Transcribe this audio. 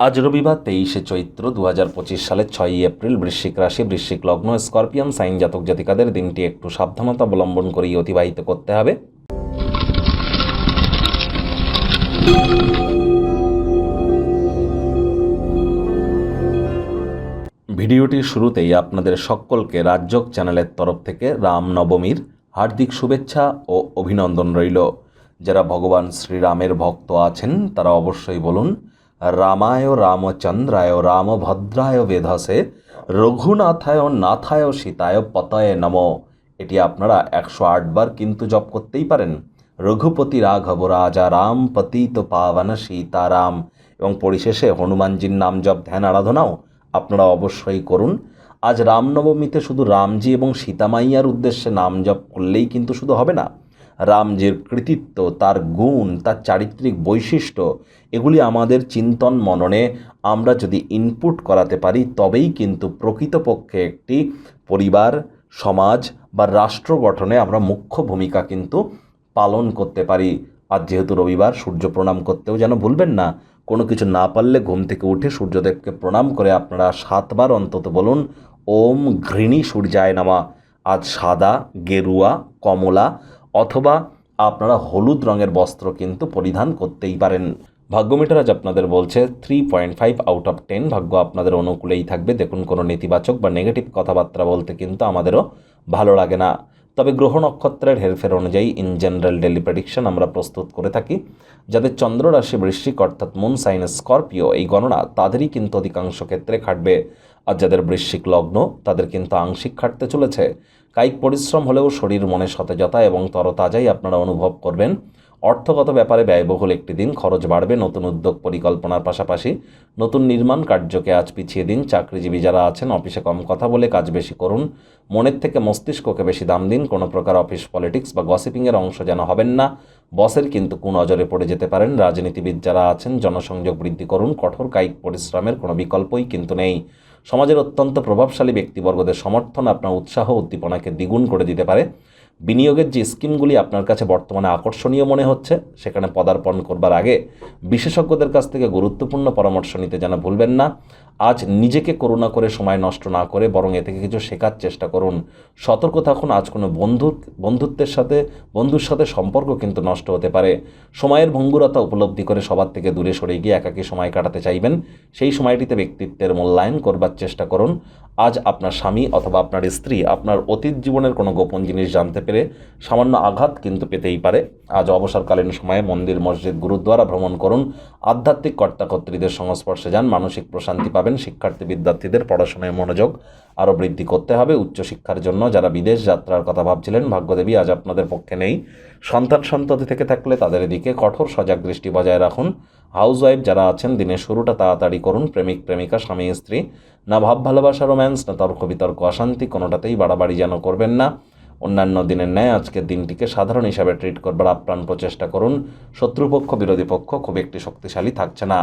আজ রবিবার 23শে চৈত্র 2025 সালের 6ই এপ্রিল। বৃশ্চিক রাশি, বৃশ্চিক লগ্ন, স্করপিয়ান সাইন জাতক জাতিকাদের দিনটি একটু সাবধানতা অবলম্বন করেই অতিবাহিত করতে হবে। ভিডিওটির শুরুতেই আপনাদের সকলকে রাজযোগ চ্যানেলের তরফ থেকে রামনবমীর হার্দিক শুভেচ্ছা ও অভিনন্দন রইল। যারা ভগবান শ্রীরামের ভক্ত আছেন তারা অবশ্যই বলুন রামায় রামচন্দ্রায় রামভদ্রায় বেধসে রঘুনাথায় নাথায় সীতায় পতয়ে নমঃ। এটি আপনারা 108 বার কিন্তু জপ করতেই পারেন। রঘুপতি রাঘব রাজা রাম পতিত পাবন সীতারাম, এবং পরিশেষে হনুমানজির নাম জপ ধ্যান আরাধনাও আপনারা অবশ্যই করুন। আজ রামনবমীতে শুধু রামজি এবং সীতামাইয়ার উদ্দেশ্যে নাম জপ করলেই কিন্তু শুধু হবে না। রামজির কৃতিত্ব, তার গুণ, তার চারিত্রিক বৈশিষ্ট্য, এগুলি আমাদের চিন্তন মননে আমরা যদি ইনপুট করাতে পারি তবেই কিন্তু প্রকৃতপক্ষে একটি পরিবার, সমাজ বা রাষ্ট্র গঠনে আমরা মুখ্য ভূমিকা কিন্তু পালন করতে পারি। আজ যেহেতু রবিবার, সূর্য প্রণাম করতেও যেন ভুলবেন না। কোনো কিছু না পারলে ঘুম থেকে উঠে সূর্যদেবকে প্রণাম করে আপনারা 7 বার অন্তত বলুন ওম ঘৃণী সূর্যায় নমঃ। আজ সাদা, গেরুয়া, কমলা অথবা আপনারা হলুদ রঙের বস্ত্র কিন্তু পরিধান করতেই পারেন। ভাগ্যমিটার আজ আপনাদের বলছে 3.5 আউট অফ 10। ভাগ্য আপনাদের অনুকূলেই থাকবে। দেখুন, কোনো নেতিবাচক বা নেগেটিভ কথাবার্তা বলতে কিন্তু আমাদেরও ভালো লাগে না। তবে গ্রহ নক্ষত্রের হেরফের অনুযায়ী ইন জেনারেল ডেলি প্রেডিকশন আমরা প্রস্তুত করে থাকি। যাদের চন্দ্র রাশি বৃশ্চিক অর্থাৎ মুন সাইন স্করপিও, এই গণনা তাদেরই কিন্তু অধিকাংশ ক্ষেত্রে খাটবে। আর যাদের বৃশ্চিক লগ্ন তাদের কিন্তু আংশিক খাটতে চলেছে। কায়িক পরিশ্রম হলেও শরীর মনে সতেজতা এবং তরতাজাই আপনারা অনুভব করবেন। অর্থগত ব্যাপারে ব্যয়বহুল একটি দিন, খরচ বাড়বে। নতুন উদ্যোগ পরিকল্পনার পাশাপাশি নতুন নির্মাণ কার্যকে আজ পিছিয়ে দিন। চাকরিজীবী যারা আছেন অফিসে কম কথা বলে কাজ বেশি করুন। মনের থেকে মস্তিষ্ককে বেশি দাম দিন। কোনো প্রকার অফিস পলিটিক্স বা গসিপিংয়ের অংশ যেন হবেন না। বসের কিন্তু কুনজরে পড়ে যেতে পারেন। রাজনীতিবিদ যারা আছেন জনসংযোগ বৃদ্ধি করুন। কঠোর কায়িক পরিশ্রমের কোনো বিকল্পই কিন্তু নেই। সমাজের অত্যন্ত প্রভাবশালী ব্যক্তিবর্গদের সমর্থন আপনার উৎসাহ উদ্দীপনাকে দ্বিগুণ করে দিতে পারে। বিনিয়োগের যে স্কিমগুলি আপনার কাছে বর্তমানে আকর্ষণীয় মনে হচ্ছে সেখানে পদার্পণ করবার আগে বিশেষজ্ঞদের কাছ থেকে গুরুত্বপূর্ণ পরামর্শ নিতে যেন ভুলবেন না। আজ নিজেকে করুণা করে সময় নষ্ট না করে বরং এ থেকে কিছু শেখার চেষ্টা করুন। সতর্ক থাকুন, আজ কোনো বন্ধুর সাথে সম্পর্ক কিন্তু নষ্ট হতে পারে। সময়ের ভঙ্গুরতা উপলব্ধি করে সবার থেকে দূরে সরে গিয়ে একাকী সময় কাটাতে চাইবেন। সেই সময়টিতে ব্যক্তিত্বের মূল্যায়ন করবার চেষ্টা করুন। আজ আপনার স্বামী অথবা আপনার স্ত্রী আপনার অতীত জীবনের কোনো গোপন জিনিস জানতে পেরে সামান্য আঘাত কিন্তু পেতেই পারে। আজ অবসরকালীন সময়ে মন্দির, মসজিদ, গুরুদ্বারা ভ্রমণ করুন। আধ্যাত্মিক কর্তাকর্ত্রীদের সংস্পর্শে যান, মানসিক প্রশান্তি পাবেন। শিক্ষার্থী বিদ্যার্থীদের পড়াশোনায় মনোযোগ আরও বৃদ্ধি করতে হবে। উচ্চশিক্ষার জন্য যারা বিদেশ যাত্রার কথা ভাবছিলেন, ভাগ্যদেবী আজ আপনাদের পক্ষে নেই। সন্ততি থেকে থাকলে তাদের দিকে কঠোর সজাগ দৃষ্টি বজায় রাখুন। হাউসওয়াইফ যারা আছেন দিনের শুরুটা তাড়াতাড়ি করুন। প্রেমিক প্রেমিকা, স্বামী স্ত্রী, না ভাব ভালোবাসা রোম্যান্স, না তর্ক বিতর্ক অশান্তি, কোনোটাতেই বাড়াবাড়ি যেন করবেন না। অন্যান্য দিনের ন্যায় আজকের দিনটিকে সাধারণ হিসাবে ট্রিট করবার আপ্রাণ প্রচেষ্টা করুন। শত্রুপক্ষ, বিরোধী পক্ষ খুব একটি শক্তিশালী থাকছে না।